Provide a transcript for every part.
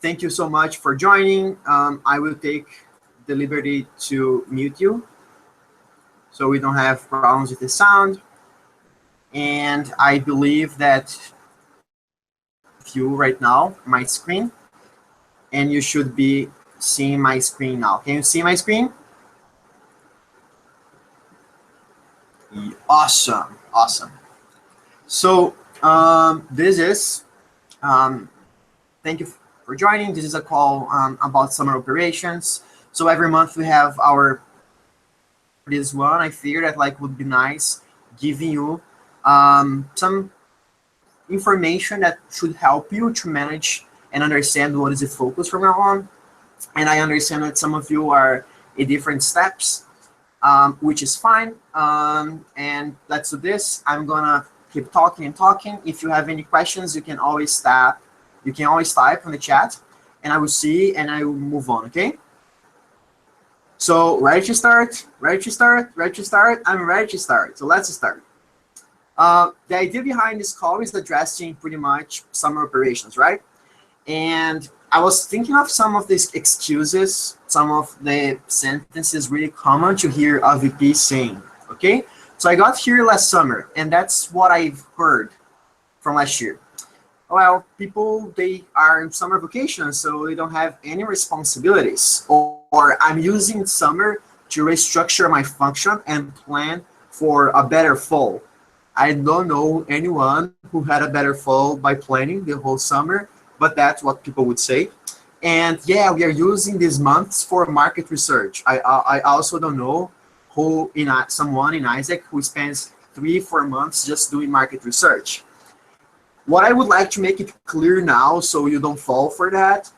Thank you so much for joining. I will take the liberty to mute you so we don't have problems with the sound. And I believe that view right now my screen, and you should be seeing my screen now. Can you see my screen? Awesome, awesome. So this is, thank you for joining. This is a call about summer operations. So every month we have our, this one I figured that like would be nice giving you some information that should help you to manage and understand what is the focus from now on. And I understand that some of you are in different steps, which is fine. And let's do this. I'm gonna keep talking and talking. If you have any questions, you can always type on the chat, and I will see and I will move on. Okay. So ready to start? Ready to start? Ready to start? I'm ready to start. So let's start. The idea behind this call is addressing pretty much summer operations, right? And I was thinking of some of these excuses, some of the sentences really common to hear a VP saying, okay? So I got here last summer, and that's what I've heard from last year. Well, people, they are in summer vacation, so they don't have any responsibilities. Or I'm using summer to restructure my function and plan for a better fall. I don't know anyone who had a better fall by planning the whole summer, but that's what people would say. And yeah, we are using these months for market research. I also don't know someone in iGE who spends 3-4 months just doing market research. What I would like to make it clear now, so you don't fall for that,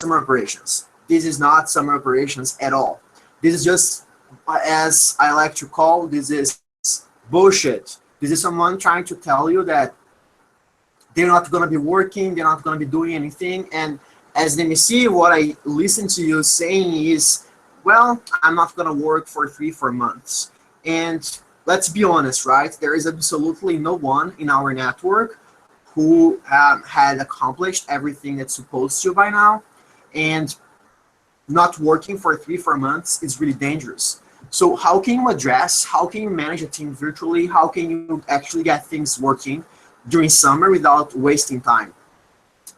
summer operations. This is not summer operations at all. This is just, as I like to call, this is bullshit. This is someone trying to tell you that they're not going to be working, they're not going to be doing anything. And as they may see, what I listen to you saying is, well, I'm not going to work for 3-4 months. And let's be honest, right? There is absolutely no one in our network who had accomplished everything that's supposed to by now. And not working for 3-4 months is really dangerous. So how can you manage a team virtually? How can you actually get things working during summer without wasting time?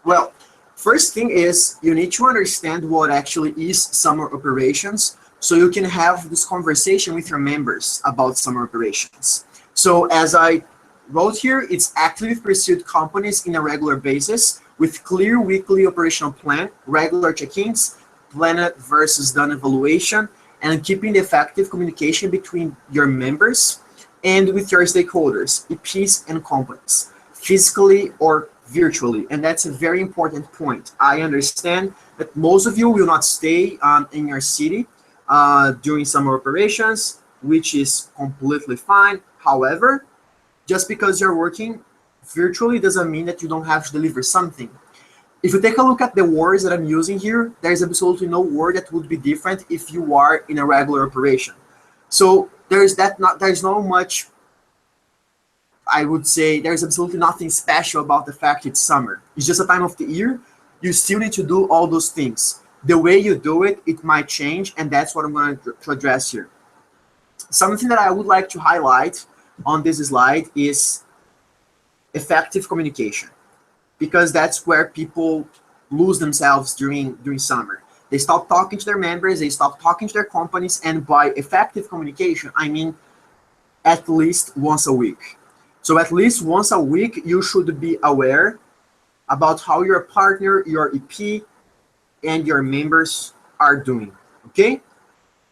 Well, first thing is you need to understand what actually is summer operations so you can have this conversation with your members about summer operations. So as I wrote here, it's actively pursued companies in a regular basis with clear weekly operational plan, regular check-ins, planned versus done evaluation, and keeping the effective communication between your members and with your stakeholders, EPs and companies, physically or virtually. And that's a very important point. I understand that most of you will not stay in your city during summer operations, which is completely fine. However, just because you're working virtually doesn't mean that you don't have to deliver something. If you take a look at the words that I'm using here, there's absolutely no word that would be different if you are in a regular operation. So there's no much, I would say, there's absolutely nothing special about the fact it's summer. It's just a time of the year. You still need to do all those things. The way you do it, it might change, and that's what I'm going to address here. Something that I would like to highlight on this slide is effective communication, because that's where people lose themselves during summer. They stop talking to their members, they stop talking to their companies, and by effective communication, I mean at least once a week. So at least once a week, you should be aware about how your partner, your EP, and your members are doing, okay?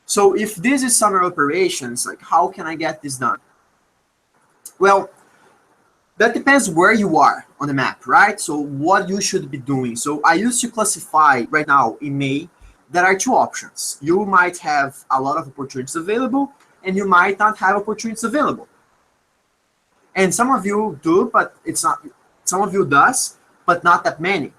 So if this is summer operations, like how can I get this done? Well, that depends where you are on the map, right? So what you should be doing. So I used to classify right now in May, there are two options. You might have a lot of opportunities available, and you might not have opportunities available. And some of you do, but it's not, some of you does, but not that many.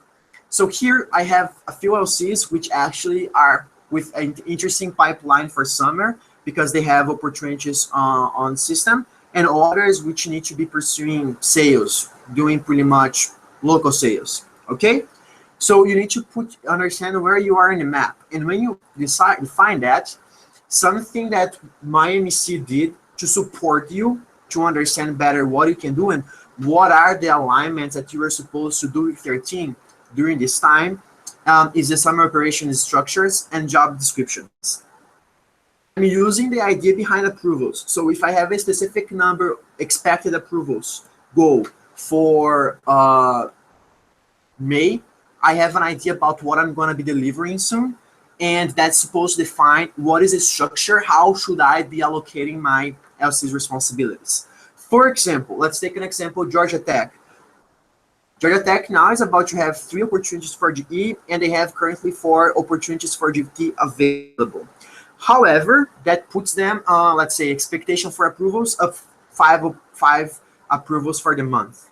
So here I have a few LCs which actually are with an interesting pipeline for summer because they have opportunities on system, and others which need to be pursuing sales, doing pretty much local sales, okay? So you need to understand where you are in the map. And when you define that, something that my MEC did to support you to understand better what you can do and what are the alignments that you are supposed to do with your team during this time, is the summer operations structures and job descriptions. I'm using the idea behind approvals. So if I have a specific number expected approvals goal for May, I have an idea about what I'm going to be delivering soon, and that's supposed to define what is the structure, how should I be allocating my LC's responsibilities. For example, let's take an example, Georgia Tech. Georgia Tech now is about to have 3 opportunities for GE, and they have currently 4 opportunities for GT available. However, that puts them, let's say, expectation for approvals of 5 approvals for the month.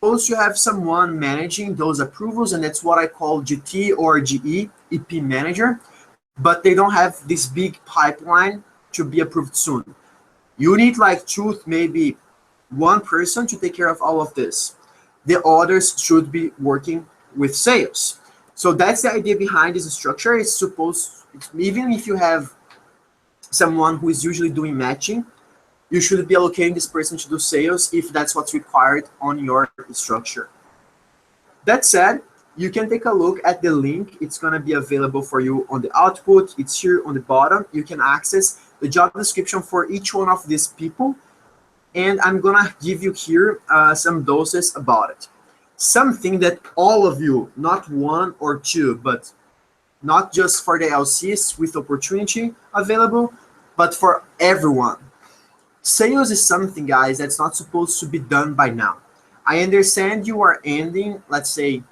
Supposed to have someone managing those approvals, and that's what I call GT or GE, EP manager, but they don't have this big pipeline to be approved soon. You need like 2, maybe 1 person to take care of all of this. The others should be working with sales. So that's the idea behind this structure. It's supposed, even if you have someone who is usually doing matching, you should be allocating this person to do sales if that's what's required on your structure. That said, you can take a look at the link. It's going to be available for you on the output. It's here on the bottom. You can access the job description for each one of these people. And I'm going to give you here some doses about it. Something that all of you, not 1 or 2, but not just for the LCs with opportunity available, but for everyone. Sales is something, guys, that's not supposed to be done by now. I understand you are ending, let's say,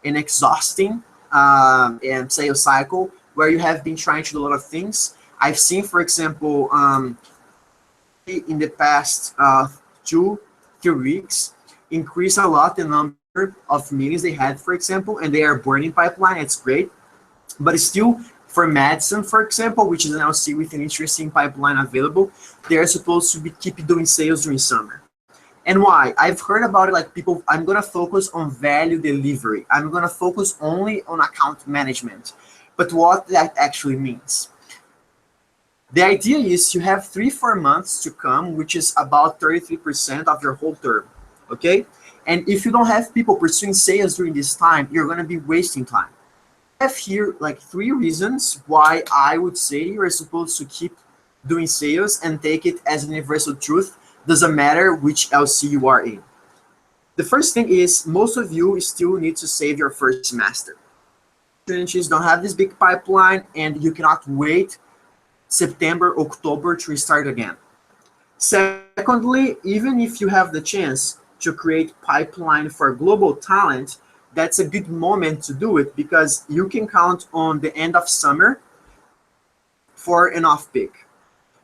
an exhausting and sales cycle where you have been trying to do a lot of things. I've seen, for example, in the past 2-3 weeks, increase a lot the number of meetings they had, for example, and they are burning pipeline. It's great. But still, for medicine, for example, which is an LC with an interesting pipeline available, they're supposed to keep doing sales during summer. And why? I've heard about it, like people, I'm going to focus on value delivery. I'm going to focus only on account management. But what that actually means? The idea is you have 3-4 months to come, which is about 33% of your whole term, okay? And if you don't have people pursuing sales during this time, you're going to be wasting time. I have here like 3 reasons why I would say you're supposed to keep doing sales and take it as a universal truth. Doesn't matter which LC you are in. The first thing is most of you still need to save your first semester. Opportunities don't have this big pipeline, and you cannot wait September, October to restart again. Secondly, even if you have the chance to create pipeline for global talent, that's a good moment to do it because you can count on the end of summer for an off-peak.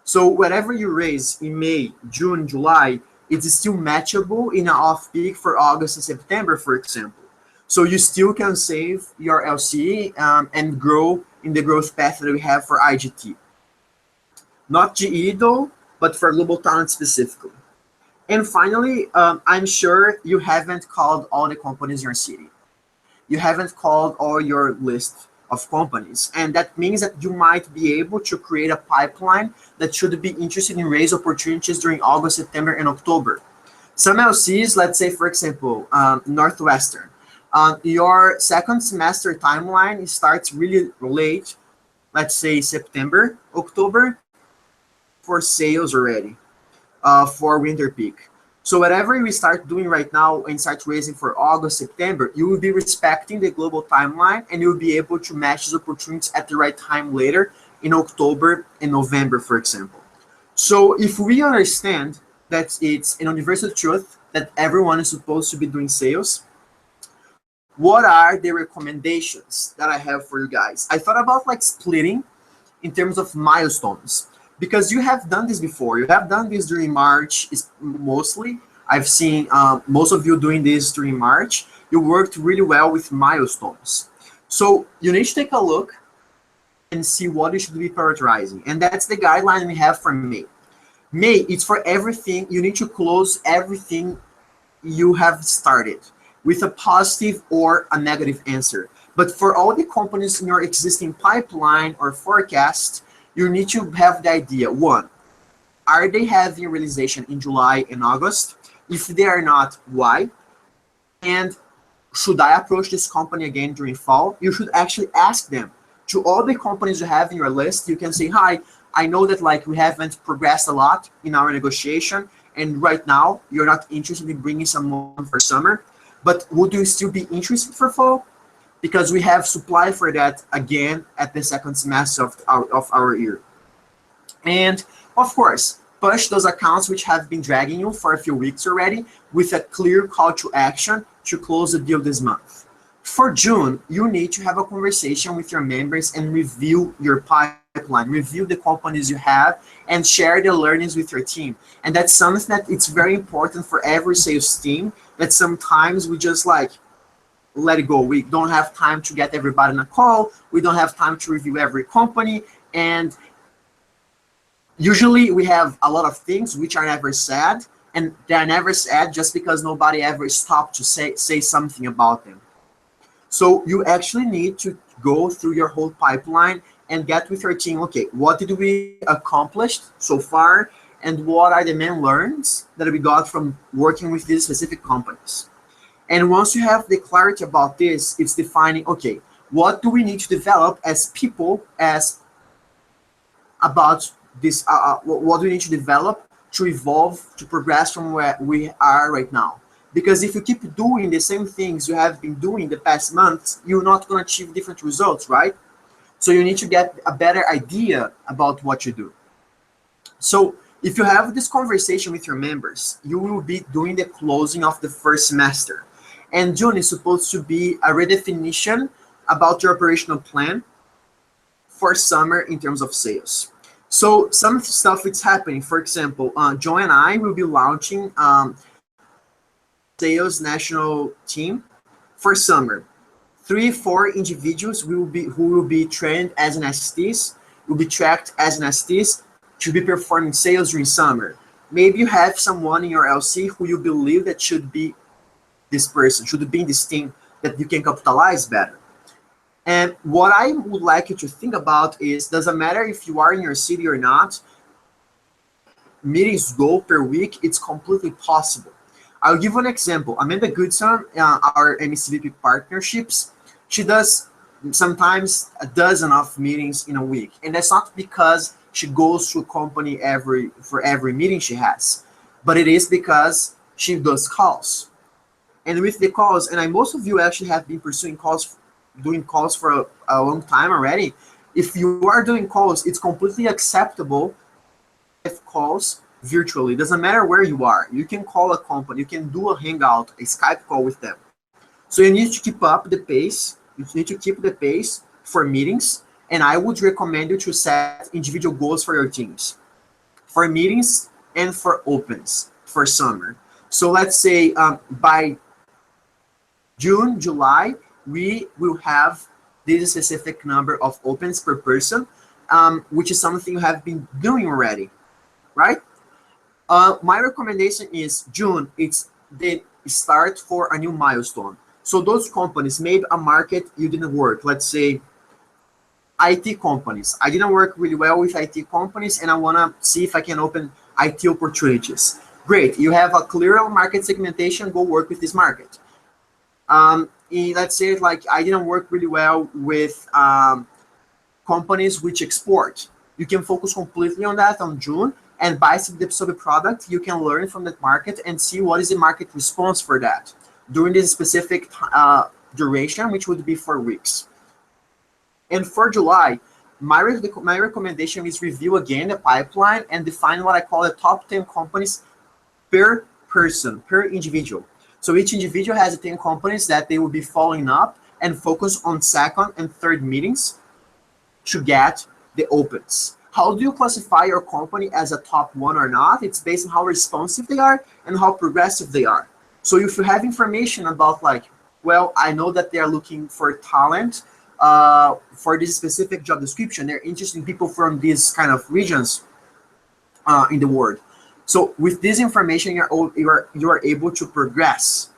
So whatever you raise in May, June, July, it's still matchable in an off-peak for August and September, for example. So you still can save your LCE and grow in the growth path that we have for iGT. Not GE though, but for global talent specifically. And finally, I'm sure you haven't called all the companies in your city. You haven't called all your list of companies. And that means that you might be able to create a pipeline that should be interested in raise opportunities during August, September, and October. Some LCs, let's say, for example, Northwestern. Your second semester timeline starts really late, let's say September, October, for sales already, for winter peak. So whatever we start doing right now and start raising for August, September, you will be respecting the global timeline and you'll be able to match these opportunities at the right time later in October and November, for example. So if we understand that it's an universal truth that everyone is supposed to be doing sales, what are the recommendations that I have for you guys? I thought about like splitting in terms of milestones. Because you have done this before. You have done this during March, mostly. I've seen most of you doing this during March. You worked really well with milestones. So you need to take a look and see what you should be prioritizing. And that's the guideline we have for May. May, it's for everything. You need to close everything you have started. with a positive or a negative answer. But for all the companies in your existing pipeline or forecast, you need to have the idea. One, are they having realization in July and August? If they are not, why? And should I approach this company again during fall? You should actually ask them. To all the companies you have in your list, you can say, hi, I know that like we haven't progressed a lot in our negotiation, and right now you're not interested in bringing someone for summer, but would you still be interested for fall? Because we have supply for that again at the second semester of our year. And of course, push those accounts which have been dragging you for a few weeks already with a clear call to action to close the deal this month. For June, you need to have a conversation with your members and review your pipeline, review the companies you have, and share the learnings with your team. And that's something that it's very important for every sales team, that sometimes we just like let it go. We don't have time to get everybody on a call. We don't have time to review every company. And usually we have a lot of things which are never said, and they're never said just because nobody ever stopped to say something about them. So you actually need to go through your whole pipeline and get with your team, okay, what did we accomplish so far, and what are the main learns that we got from working with these specific companies? And once you have the clarity about this, it's defining, okay, what do we need to develop as people, as about this, what do we need to develop to evolve, to progress from where we are right now? Because if you keep doing the same things you have been doing the past months, you're not going to achieve different results, right? So you need to get a better idea about what you do. So if you have this conversation with your members, you will be doing the closing of the first semester. And June is supposed to be a redefinition about your operational plan for summer in terms of sales. So some stuff is happening. For example, Joe and I will be launching sales national team for summer. 3-4 individuals who will be trained as an STs, will be tracked as an STs to be performing sales during summer. Maybe you have someone in your LC who you believe that should be this person, should be in this team that you can capitalize better. And what I would like you to think about is, doesn't matter if you are in your city or not, meetings go per week, it's completely possible. I'll give an example. Amanda Goodson, our MECVP partnerships, she does sometimes a dozen of meetings in a week. And that's not because she goes to a company for every meeting she has, but it is because she does calls. And with the calls, and most of you actually have been pursuing calls, doing calls for a long time already. If you are doing calls, it's completely acceptable if calls virtually. Doesn't matter where you are. You can call a company, you can do a hangout, a Skype call with them. So you need to keep up the pace. You need to keep the pace for meetings. And I would recommend you to set individual goals for your teams, for meetings and for opens for summer. So let's say by June, July, we will have this specific number of opens per person, which is something you have been doing already, right? My recommendation is June, it's the start for a new milestone. So those companies, maybe a market you didn't work, let's say IT companies. I didn't work really well with IT companies and I wanna see if I can open IT opportunities. Great, you have a clear market segmentation, go work with this market. Let's say like I didn't work really well with companies which export. You can focus completely on that on June, and by the product, you can learn from that market and see what is the market response for that during this specific duration, which would be 4 weeks. And for July, my recommendation is review again the pipeline and define what I call the top 10 companies per person, per individual. So each individual has 10 companies that they will be following up and focus on second and third meetings to get the opens. How do you classify your company as a top one or not? It's based on how responsive they are and how progressive they are. So if you have information about like, well, I know that they are looking for talent for this specific job description, they're interested in people from these kind of regions in the world. So with this information, you are able to progress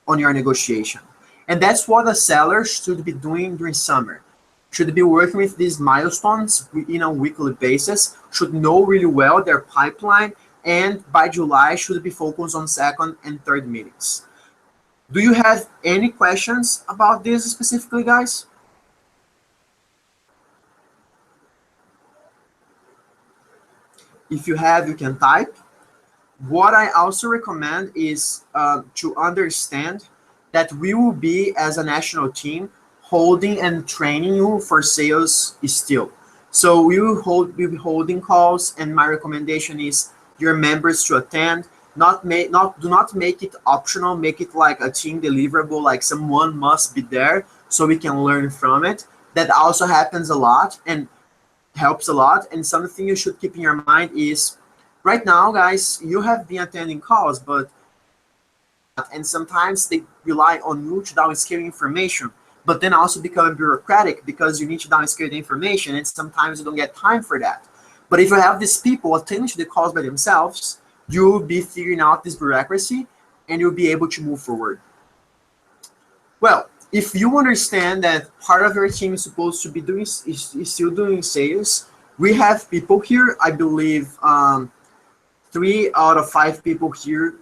on your negotiation. And that's what a seller should be doing during summer. Should be working with these milestones in a weekly basis, should know really well their pipeline, and by July should be focused on second and third meetings. Do you have any questions about this specifically, guys? If you have, you can type. What I also recommend is to understand that we will be, as a national team, holding and training you for sales still. So we'll be holding calls, and my recommendation is your members to attend. Do not make it optional. Make it like a team deliverable, like someone must be there so we can learn from it. That also happens a lot and helps a lot. And something you should keep in your mind is, right now, guys, you have been attending calls, and sometimes they rely on you to downscale information, but then also become bureaucratic because you need to downscale the information, and sometimes you don't get time for that. But if you have these people attending to the calls by themselves, you'll be figuring out this bureaucracy and you'll be able to move forward. Well, if you understand that part of your team is supposed to be doing is still doing sales, we have people here, I believe 3 out of 5 people here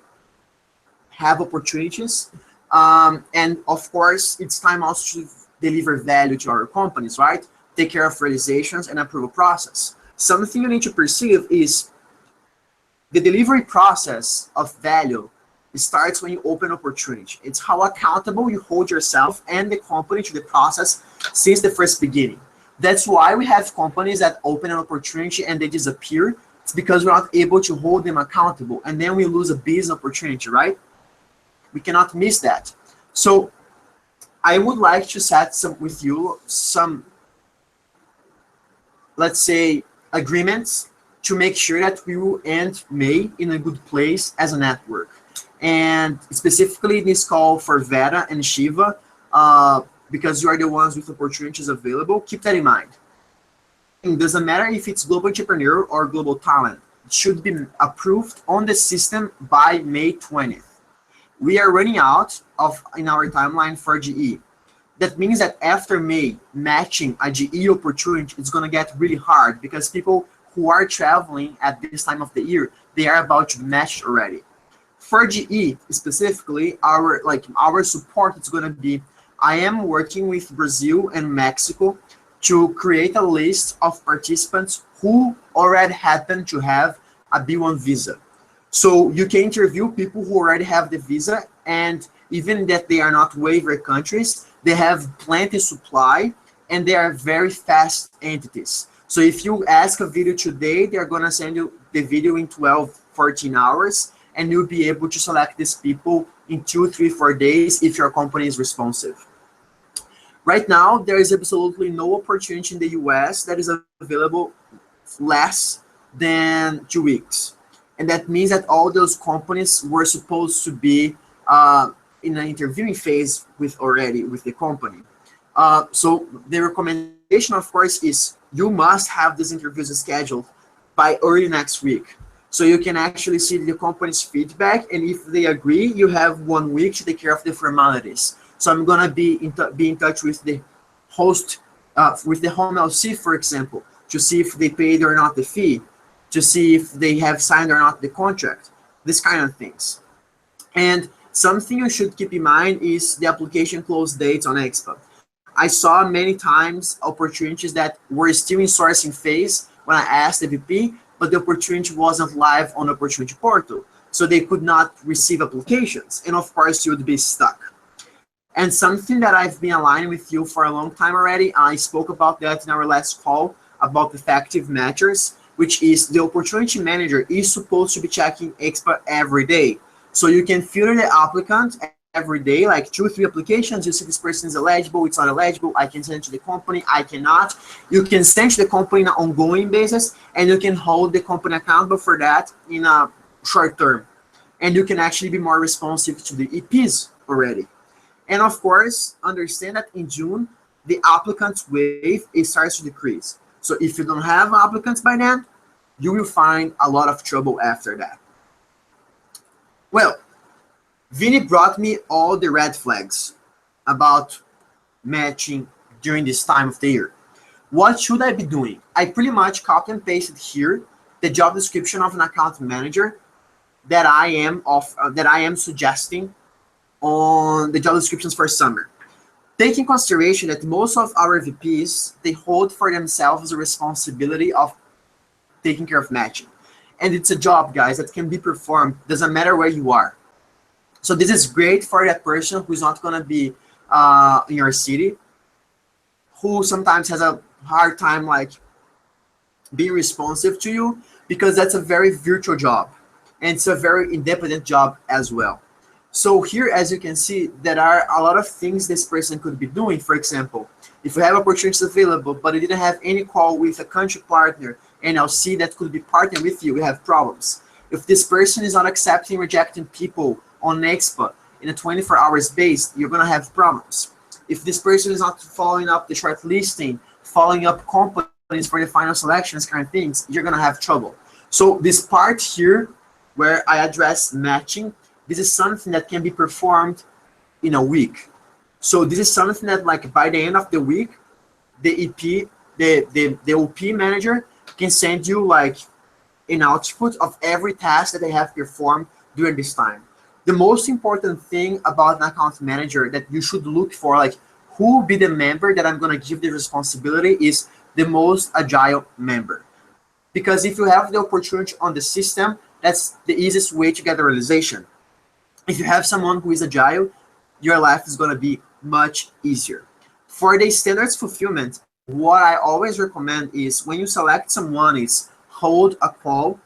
have opportunities. And of course, it's time also to deliver value to our companies, right? Take care of realizations and approval process. Something you need to perceive is the delivery process of value. It starts when you open opportunity. It's how accountable you hold yourself and the company to the process since the first beginning. That's why we have companies that open an opportunity and they disappear. It's because we're not able to hold them accountable, and then we lose a business opportunity, right? We cannot miss that. So I would like to set some, let's say, agreements to make sure that we will end May in a good place as a network. And specifically this call for Vera and Shiva, because you are the ones with opportunities available, keep that in mind. It doesn't matter if it's global entrepreneur or global talent. It should be approved on the system by May 20th. We are running out in our timeline for GE. That means that after May, matching a GE opportunity is going to get really hard because people who are traveling at this time of the year, they are about to match already. For GE specifically, our support is going to be, I am working with Brazil and Mexico to create a list of participants who already happen to have a B1 visa. So you can interview people who already have the visa, and even that they are not waiver countries, they have plenty supply and they are very fast entities. So if you ask a video today, they're gonna send you the video in 12, 14 hours, and you'll be able to select these people in 2, 3, 4 days if your company is responsive. Right now, there is absolutely no opportunity in the US that is available less than 2 weeks. And that means that all those companies were supposed to be in an interviewing phase with the company. So the recommendation, of course, is you must have these interviews scheduled by early next week. So you can actually see the company's feedback, and if they agree, you have 1 week to take care of the formalities. So I'm gonna be in touch with the host, with the home LC, for example, to see if they paid or not the fee, to see if they have signed or not the contract, this kind of things. And something you should keep in mind is the application close dates on Expo. I saw many times opportunities that were still in sourcing phase when I asked the VP, but the opportunity wasn't live on opportunity portal. So they could not receive applications. And of course, you would be stuck. And something that I've been aligning with you for a long time already, I spoke about that in our last call about effective matchers, which is the opportunity manager is supposed to be checking Expo every day. So you can filter the applicant every day, like 2 or 3 applications. You see this person is eligible, it's not eligible. I can send it to the company, I cannot. You can send to the company on an ongoing basis, and you can hold the company accountable for that in a short term. And you can actually be more responsive to the EPs already. And of course, understand that in June, the applicants wave, it starts to decrease. So if you don't have applicants by then, you will find a lot of trouble after that. Well, Vinny brought me all the red flags about matching during this time of the year. What should I be doing? I pretty much copy and pasted here the job description of an account manager that I am suggesting on the job descriptions for summer. Take in consideration that most of our VPs, they hold for themselves the responsibility of taking care of matching. And it's a job, guys, that can be performed, doesn't matter where you are. So this is great for that person who's not gonna be in your city, who sometimes has a hard time like being responsive to you, because that's a very virtual job and it's a very independent job as well. So here, as you can see, there are a lot of things this person could be doing. For example, if you have opportunities available, but you didn't have any call with a country partner, NLC that could be partnered with you, we have problems. If this person is not accepting, rejecting people on Expo in a 24 hours base, you're gonna have problems. If this person is not following up the short listing, following up companies for the final selections, kind of things, you're gonna have trouble. So this part here, where I address matching, this is something that can be performed in a week. So this is something that, like, by the end of the week, the EP, the OP manager can send you like an output of every task that they have performed during this time. The most important thing about an account manager that you should look for, like, who will be the member that I'm gonna give the responsibility, is the most agile member. Because if you have the opportunity on the system, that's the easiest way to get the realization. If you have someone who is agile, your life is going to be much easier. For the standards fulfillment, what I always recommend is when you select someone is hold a call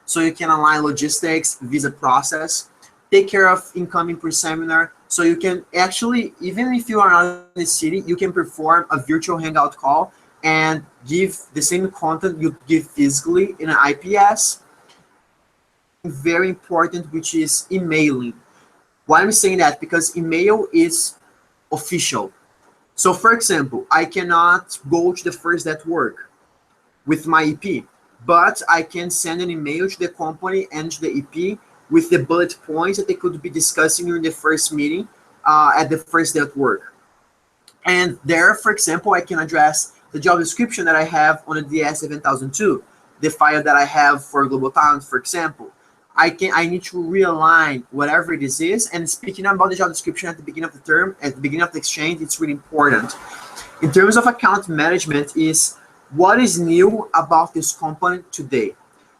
so you can align logistics, visa process, take care of incoming pre-seminar, so you can actually, even if you are not in the city, you can perform a virtual hangout call and give the same content you give physically in an IPS. Very important, which is emailing. Why I'm saying that? Because email is official. So for example, I cannot go to the first network with my EP, but I can send an email to the company and to the EP with the bullet points that they could be discussing during the first meeting at the first network. And there, for example, I can address the job description that I have on the DS7002, the file that I have for Global Talent, for example. I need to realign whatever this is. And speaking about the job description at the beginning of the term, at the beginning of the exchange, it's really important. In terms of account management, is what is new about this company today.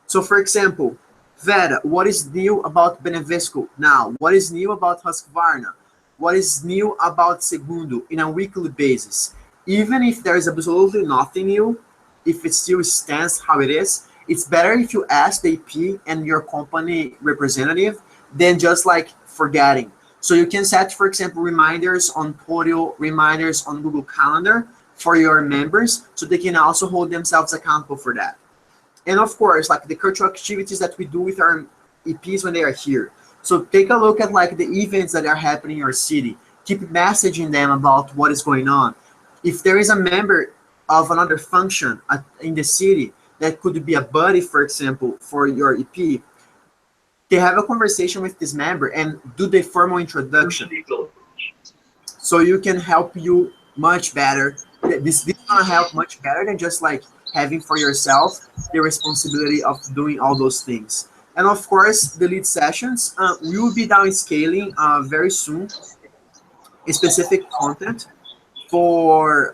So for example, Veda, what is new about Benevisco now? What is new about Husqvarna? What is new about Segundo in a weekly basis? Even if there is absolutely nothing new, if it still stands how it is, it's better if you ask the EP and your company representative than just like forgetting. So you can set, for example, reminders on Podio, reminders on Google Calendar for your members, so they can also hold themselves accountable for that. And of course, like the cultural activities that we do with our EPs when they are here. So take a look at like the events that are happening in your city. Keep messaging them about what is going on. If there is a member of another function in the city that could be a buddy, for example, for your EP, they have a conversation with this member and do the formal introduction. So you can help you much better. This is gonna help much better than just like having for yourself the responsibility of doing all those things. And of course, the lead sessions, we will be downscaling very soon a specific content for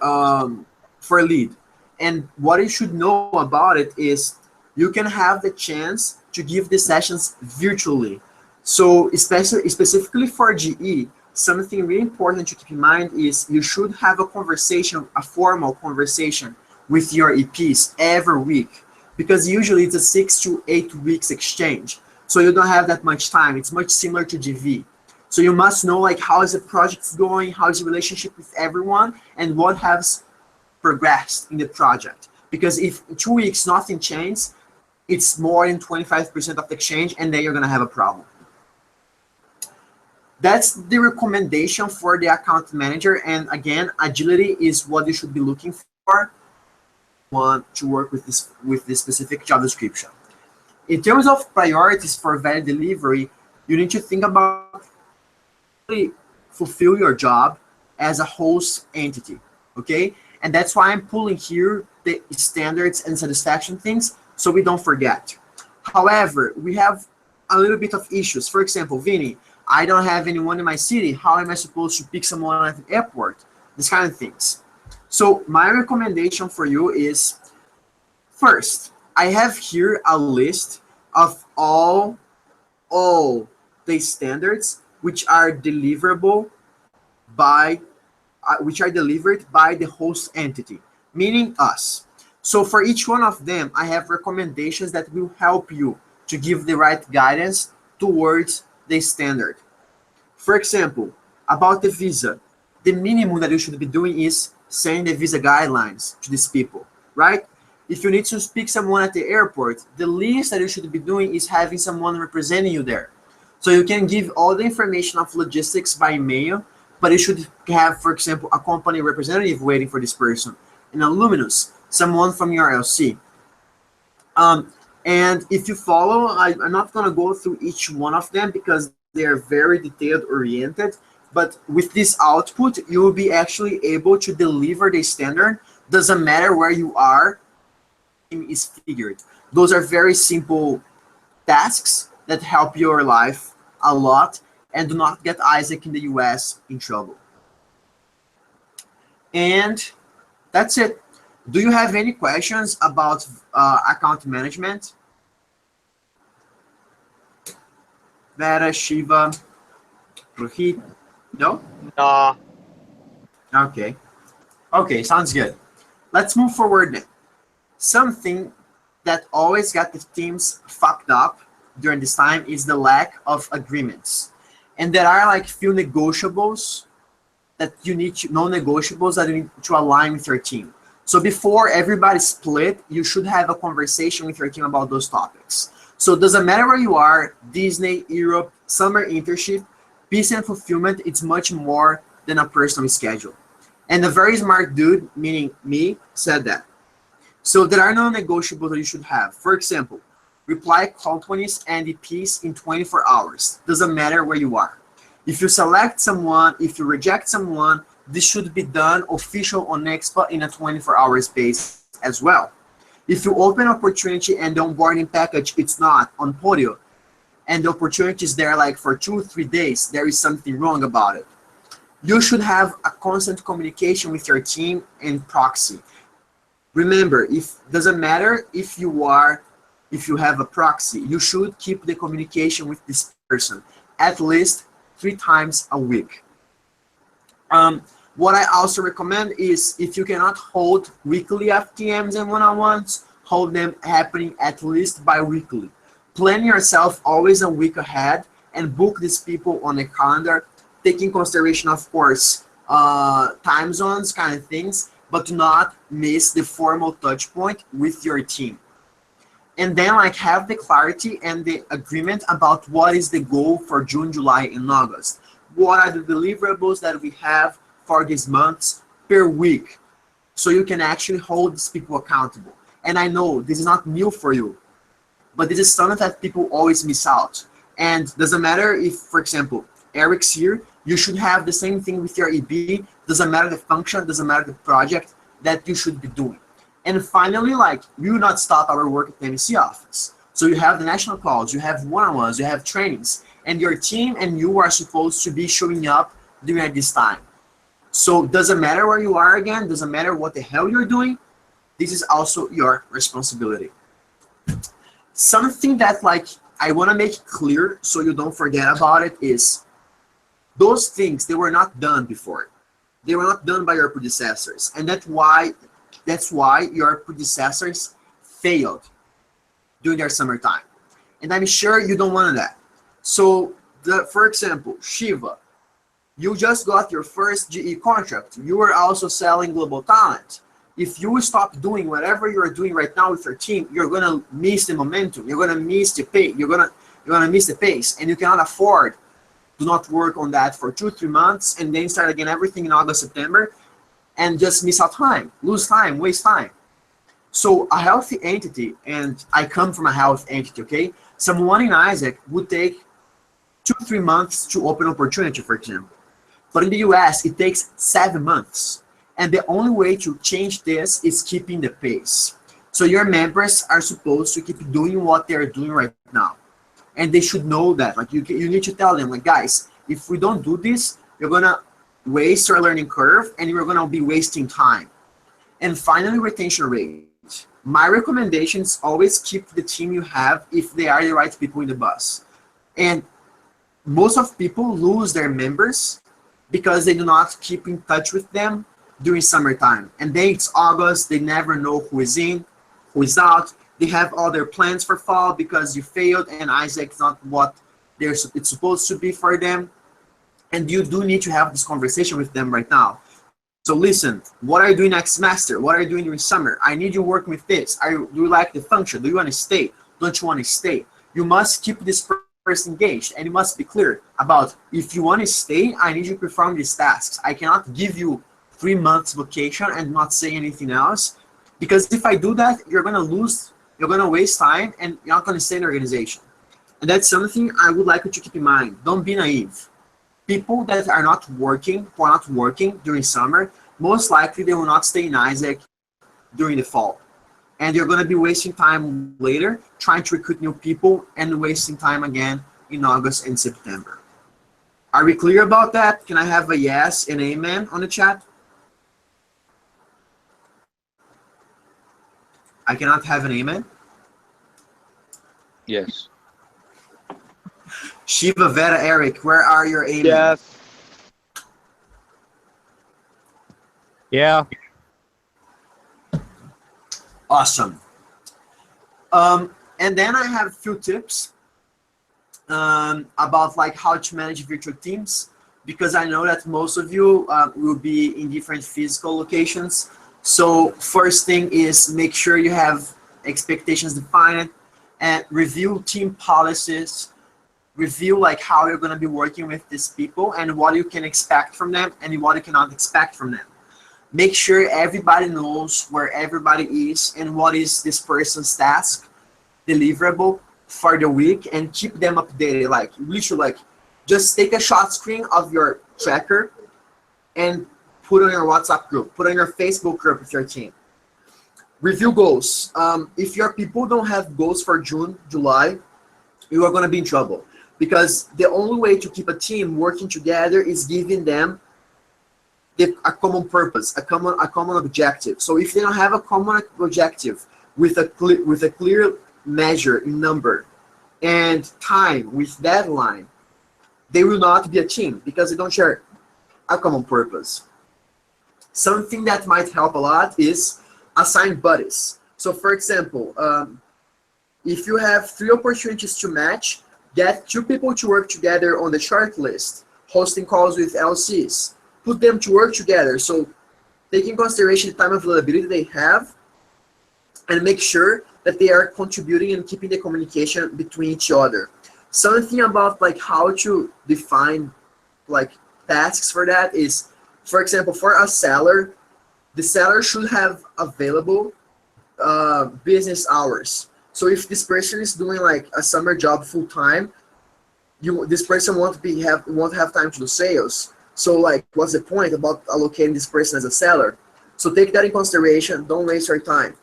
lead. And what you should know about it is you can have the chance to give the sessions virtually. So specifically for GE, something really important to keep in mind is you should have a conversation, a formal conversation with your EPs every week, because usually it's a 6 to 8 weeks exchange. So you don't have that much time. It's much similar to GV. So you must know like how is the project going, how is the relationship with everyone, and what has progressed in the project. Because if in 2 weeks nothing changed, it's more than 25% of the exchange, and then you're gonna have a problem. That's the recommendation for the account manager. And again, agility is what you should be looking for. Want to work with this specific job description. In terms of priorities for value delivery, You need to think about fulfill your job as a host entity, okay? And that's why I'm pulling here the standards and satisfaction things so we don't forget. However, we have a little bit of issues. For example, Vinny, I don't have anyone in my city. How am I supposed to pick someone at the airport? These kind of things. So my recommendation for you is, first, I have here a list of all the standards which are deliverable by which are delivered by the host entity, meaning us. So for each one of them, I have recommendations that will help you to give the right guidance towards the standard. For example, about the visa, the minimum that you should be doing is send the visa guidelines to these people, right? If you need to speak someone at the airport, the least that you should be doing is having someone representing you there. So you can give all the information of logistics by email, but you should have, for example, a company representative waiting for this person. In Luminous, someone from your LC. And if you follow, I'm not going to go through each one of them because they are very detailed oriented. But with this output, you will be actually able to deliver the standard. Doesn't matter where you are, is figured. Those are very simple tasks that help your life a lot and do not get Isaac in the US in trouble. And that's it. Do you have any questions about account management? Vera, Shiva, Rohit? No? No. Okay. Okay, sounds good. Let's move forward then. Something that always got the teams fucked up during this time is the lack of agreements. And there are like few negotiables that you need to, non-negotiables that you need to align with your team. So before everybody split, you should have a conversation with your team about those topics. So it doesn't matter where you are, Disney, Europe, summer internship, peace and fulfillment, it's much more than a personal schedule. And a very smart dude, meaning me, said that. So there are no negotiables that you should have. For example, reply companies and EPs in 24 hours. Doesn't matter where you are. If you select someone, if you reject someone, this should be done official on Expo in a 24-hour space as well. If you open opportunity and the onboarding package, it's not on Podio, and the opportunity is there like for 2-3 days, there is something wrong about it. You should have a constant communication with your team and proxy. Remember, if doesn't matter if you have a proxy, you should keep the communication with this person at least 3 times a week. What I also recommend is if you cannot hold weekly FTMs and one-on-ones, hold them happening at least bi-weekly. Plan yourself always a week ahead and book these people on a calendar, taking consideration, of course, time zones, kind of things, but do not miss the formal touch point with your team. And then like have the clarity and the agreement about what is the goal for June, July, and August. What are the deliverables that we have for these months per week, so you can actually hold these people accountable. And I know this is not new for you, but this is something that people always miss out. And doesn't matter if, for example, Eric's here, you should have the same thing with your EB. Doesn't matter the function, doesn't matter the project that you should be doing. And finally, like, we will not stop our work at the MC office. So you have the national calls, you have one-on-ones, you have trainings, and your team and you are supposed to be showing up during this time. So doesn't matter where you are again, doesn't matter what the hell you're doing, this is also your responsibility. Something that like I want to make clear so you don't forget about it is those things, they were not done before. They were not done by your predecessors. And that's why your predecessors failed during their summertime. And I'm sure you don't want that. So for example, Shiva, you just got your first GE contract. You are also selling global talent. If you stop doing whatever you're doing right now with your team, you're gonna miss the momentum. You're gonna miss the pace. You're gonna miss the pace, and you cannot afford to not work on that for 2-3 months and then start again everything in August, September, and just miss out time, lose time, waste time. So a healthy entity, and I come from a health entity, okay? Someone in Isaac would take 2-3 months to open opportunity, for example. But in the US, it takes 7 months. And the only way to change this is keeping the pace. So your members are supposed to keep doing what they're doing right now. And they should know that. Like you need to tell them, like, guys, if we don't do this, you're gonna waste your learning curve and you're gonna be wasting time. And finally, retention rate. My recommendation is always keep the team you have if they are the right people in the bus. And most of people lose their members because they do not keep in touch with them during summertime. And then it's August, they never know who is in, who is out. They have all their plans for fall because you failed and Isaac's not what it's supposed to be for them. And you do need to have this conversation with them right now. So listen, what are you doing next semester? What are you doing during summer? I need you working with this. Do you like the function? Do you want to stay? Don't you want to stay? You must keep this person engaged, and you must be clear about, if you want to stay, I need you to perform these tasks. I cannot give you 3 months vacation and not say anything else, because if I do that, you're going to lose, you're going to waste time, and you're not going to stay in the organization. And that's something I would like you to keep in mind. Don't be naive. People that are not working, who are not working during summer, most likely they will not stay in Isaac during the fall. And you're going to be wasting time later trying to recruit new people and wasting time again in August and September. Are we clear about that? Can I have a yes and amen on the chat? I cannot have an amen? Yes. Shiva, Vera, Eric, where are your amen? Yes. Yeah. Awesome. And then I have a few tips about like how to manage virtual teams, because I know that most of you will be in different physical locations. So first thing is make sure you have expectations defined and review team policies, review like how you're going to be working with these people and what you can expect from them and what you cannot expect from them. Make sure everybody knows where everybody is and what is this person's task, deliverable for the week, and keep them updated. Like literally, like just take a shot screen of your tracker and put on your WhatsApp group, put on your Facebook group with your team. Review goals. If your people don't have goals for June, July, you are going to be in trouble, because the only way to keep a team working together is giving them a common purpose, a common objective. So if they don't have a common objective with a clear measure in number and time with deadline, they will not be a team because they don't share a common purpose. Something that might help a lot is assign buddies. So for example, if you have 3 opportunities to match, get 2 people to work together on the short list, hosting calls with LCs, put them to work together. So take in consideration the time availability they have and make sure that they are contributing and keeping the communication between each other. Something about like how to define like tasks for that is, for example, for a seller, the seller should have available business hours. So if this person is doing like a summer job full time, this person won't have time to do sales. So like, what's the point about allocating this person as a seller? So take that in consideration. Don't waste your time.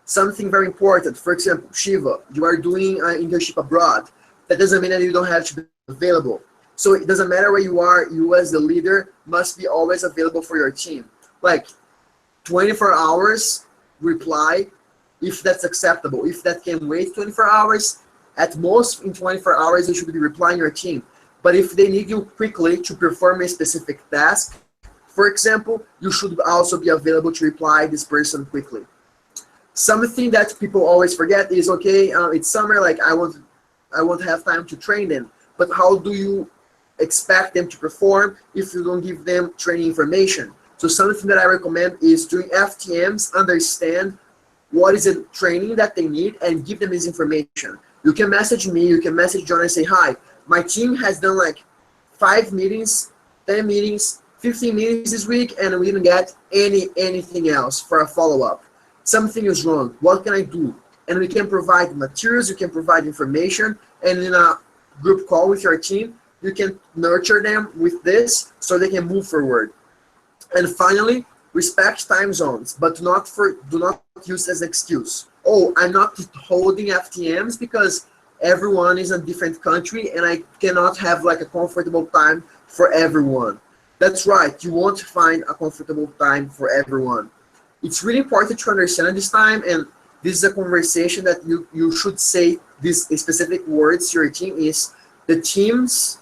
Something very important, for example, Shiva, you are doing an internship abroad. That doesn't mean that you don't have to be available. So it doesn't matter where you are, you as the leader must be always available for your team. Like 24 hours reply, if that's acceptable. If that can wait 24 hours, at most in 24 hours, you should be replying your team. But if they need you quickly to perform a specific task, for example, you should also be available to reply this person quickly. Something that people always forget is, okay, it's summer, like I won't have time to train them. But how do you expect them to perform if you don't give them training information? So something that I recommend is during FTMs, understand what is the training that they need and give them this information. You can message me, you can message John and say, hi, my team has done like 5 meetings, 10 meetings, 15 meetings this week, and we didn't get anything else for a follow-up. Something is wrong. What can I do? And we can provide materials, you can provide information, and in a group call with your team, you can nurture them with this so they can move forward. And finally, respect time zones, but do not use as an excuse. Oh, I'm not holding FTMs because everyone is in a different country and I cannot have like a comfortable time for everyone. That's right, you won't find a comfortable time for everyone. It's really important to understand this time, and this is a conversation that you should say these specific words to your team is the team's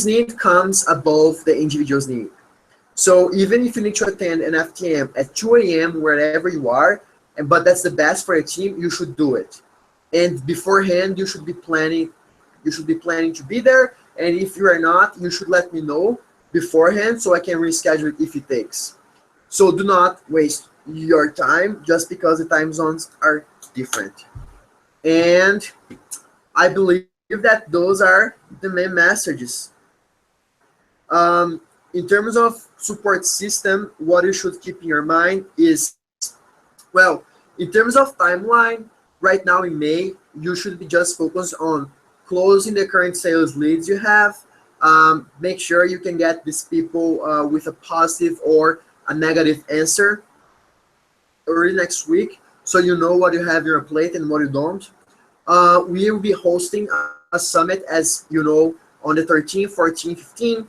need comes above the individual's need. So even if you need to attend an FTM at 2 a.m. wherever you are, but that's the best for your team, you should do it. And beforehand, you should be planning to be there. And if you are not, you should let me know beforehand so I can reschedule it if it takes. So do not waste your time just because the time zones are different. And I believe that those are the main messages. In terms of support system, what you should keep in your mind is, well, in terms of timeline, right now in May, you should be just focused on closing the current sales leads you have. Make sure you can get these people with a positive or a negative answer early next week, so you know what you have in your plate and what you don't. We will be hosting a summit, as you know, on the 13th, 14th, 15th,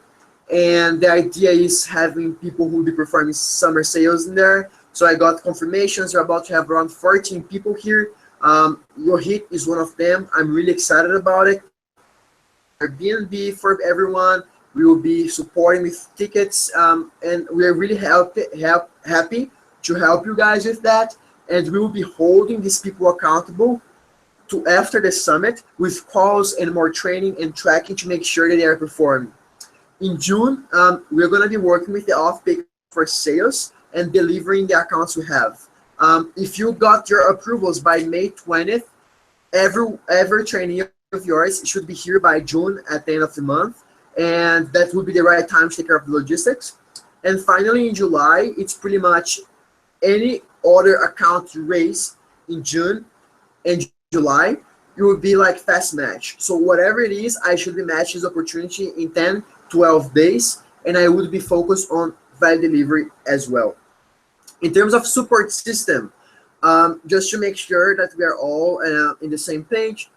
and the idea is having people who will be performing summer sales in there. So I got confirmations. We're about to have around 14 people here. Rohit is one of them. I'm really excited about it. Airbnb for everyone. We will be supporting with tickets, and we are really happy to help you guys with that. And we will be holding these people accountable to after the summit with calls and more training and tracking to make sure that they are performing. In June, we're going to be working with the off-peak for sales and delivering the accounts we have. If you got your approvals by May 20th, every trainee of yours should be here by June at the end of the month, and that would be the right time to take care of the logistics. And finally, in July, it's pretty much any other account you raise in June and July, it would be like fast match. So whatever it is, I should be matching this opportunity in 10, 12 days, and I would be focused on value delivery as well. In terms of support system, just to make sure that we are all in the same page,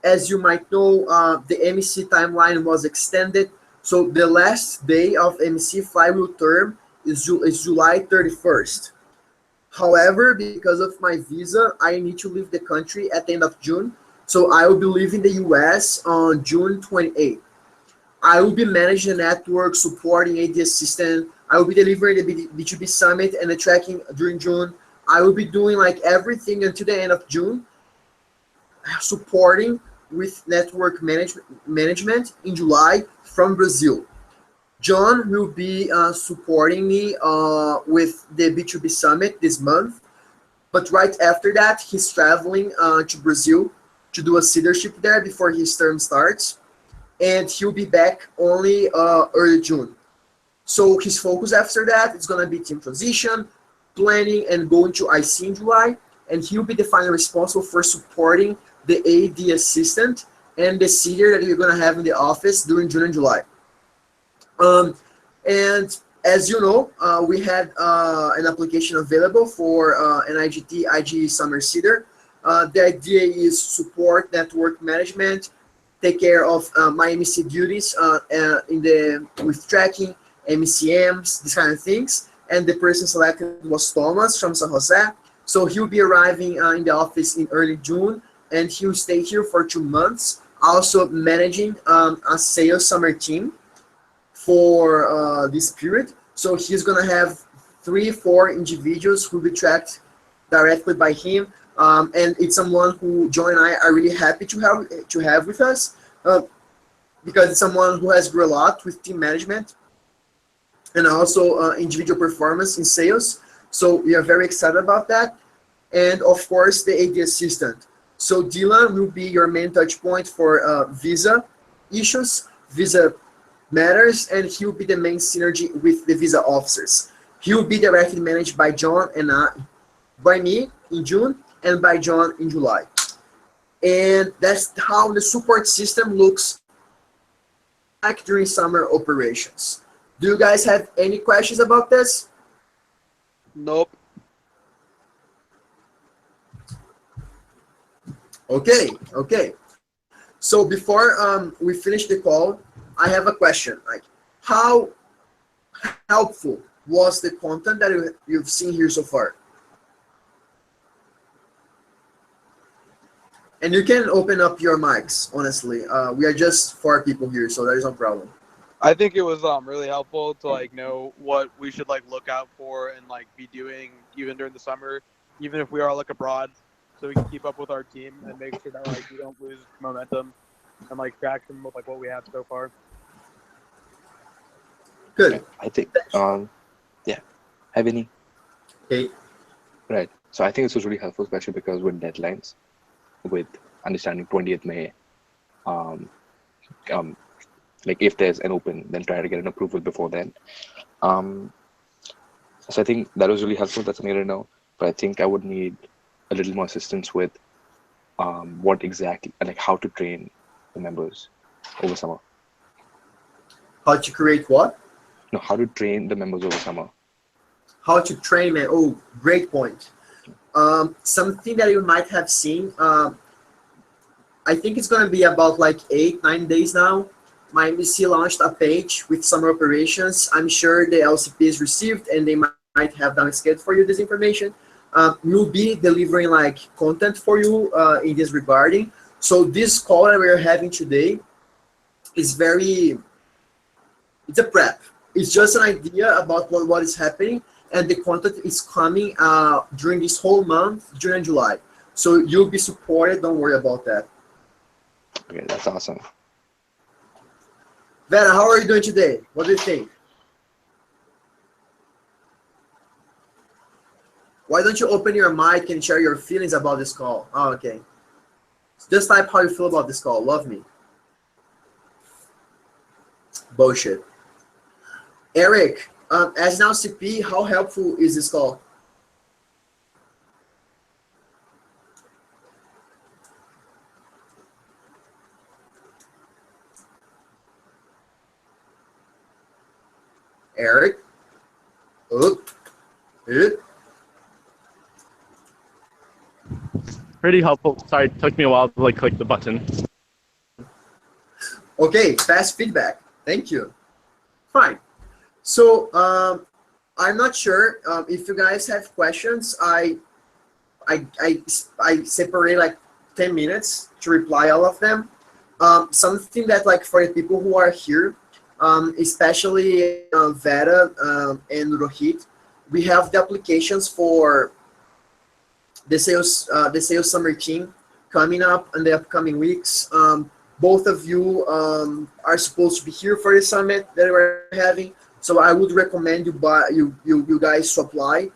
as you might know, the MEC timeline was extended. So the last day of MEC flywheel term is July 31st. However, because of my visa, I need to leave the country at the end of June. So I will be leaving the US on June 28th. I will be managing the network, supporting AD Assistant. I will be delivering the B2B Summit and the tracking during June. I will be doing like everything until the end of June, supporting with network management in July from Brazil. John will be supporting me with the B2B Summit this month. But right after that, he's traveling to Brazil to do a leadership there before his term starts. And he'll be back only early June. So his focus after that is going to be team transition, planning, and going to IC in July. And he'll be the final responsible for supporting the AD assistant and the senior that you're going to have in the office during June and July. And as you know, we had an application available for an iGT, iGE Summer Seeder. The idea is support network management, take care of my MEC duties with tracking, MECMs, these kind of things. And the person selected was Thomas from San Jose. So he'll be arriving in the office in early June, and he'll stay here for 2 months, also managing a sales summer team for this period. So he's gonna have 3-4 individuals who will be tracked directly by him. And it's someone who John and I are really happy to have with us because it's someone who has grown a lot with team management and also individual performance in sales. So we are very excited about that. And of course, the AD assistant. So Dylan will be your main touch point for visa issues, visa matters, and he'll be the main synergy with the visa officers. He'll be directly managed by John and by me in June and by John in July. And that's how the support system looks like during summer operations. Do you guys have any questions about this? Nope. Okay. So before we finish the call, I have a question. Like, how helpful was the content that you've seen here so far? And you can open up your mics, honestly. We are just 4 people here, so there is no problem. I think it was really helpful to like know what we should like look out for and like be doing even during the summer, even if we are like abroad, so we can keep up with our team and make sure that like we don't lose momentum and like traction with like what we have so far. Good. I think, yeah. Hi, Vinny. Okay. Right. So I think this was really helpful, especially because with deadlines, with understanding 20th May, like if there's an open, then try to get an approval before then. So I think that was really helpful. That's something I didn't know. But I think I would need a little more assistance with what exactly, like how to train the members over summer. How to create what? No, how to train the members over summer. How to train man. Oh, great point. Something that you might have seen. I think it's going to be about like 8-9 days now. My MBC launched a page with summer operations. I'm sure the LCP is received and they might have downloaded for you this information. We'll be delivering like content for you in this regarding. So this call that we're having today is it's a prep. It's just an idea about what is happening, and the content is coming during this whole month, June and July. So you'll be supported, don't worry about that. Okay, that's awesome. Vera, how are you doing today? What do you think? Why don't you open your mic and share your feelings about this call? Oh, okay. Just type how you feel about this call. Love me. Bullshit. Eric, as an LCP, how helpful is this call? Eric? Pretty helpful. Sorry, it took me a while to like click the button. Okay, fast feedback. Thank you. Fine. So I'm not sure if you guys have questions. I separate like 10 minutes to reply all of them. Something that like for the people who are here, especially Vera and Rohit, we have the applications for the sales summer team coming up in the upcoming weeks. Both of you are supposed to be here for the summit that we're having. So I would recommend you guys to apply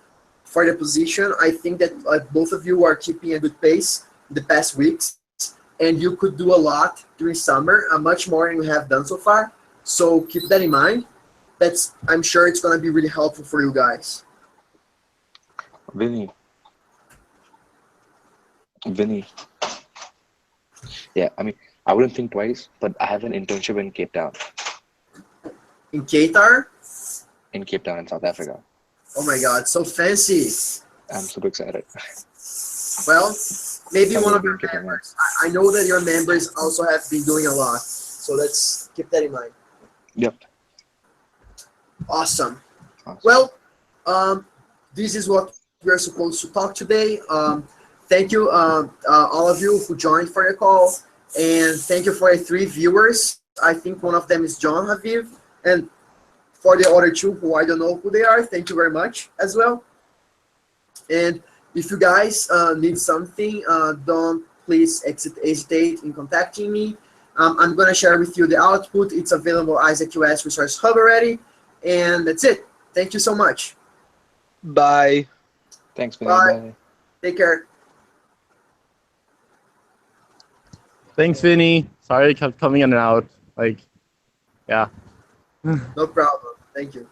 for the position. I think that both of you are keeping a good pace the past weeks, and you could do a lot during summer, much more than you have done so far. So keep that in mind. I'm sure it's going to be really helpful for you guys. Vinny. Yeah, I mean, I wouldn't think twice, but I have an internship in Cape Town. In Qatar? In Cape Town, in South Africa. Oh my God, so fancy. I'm super excited. Well, maybe Something one of in your Cape Town, members. I know that your members also have been doing a lot. So let's keep that in mind. Yep. Awesome. Well, this is what we're supposed to talk today. Thank you, all of you who joined for the call. And thank you for the 3 viewers. I think one of them is John Haviv. And for the other 2 who I don't know who they are, thank you very much as well. And if you guys need something, don't please hesitate in contacting me. I'm going to share with you the output. It's available as a QS Resource Hub already. And that's it. Thank you so much. Bye. Thanks, Vinny. Bye. Bye. Take care. Thanks, Vinny. Sorry, I kept coming in and out. Like, yeah. No problem. Thank you.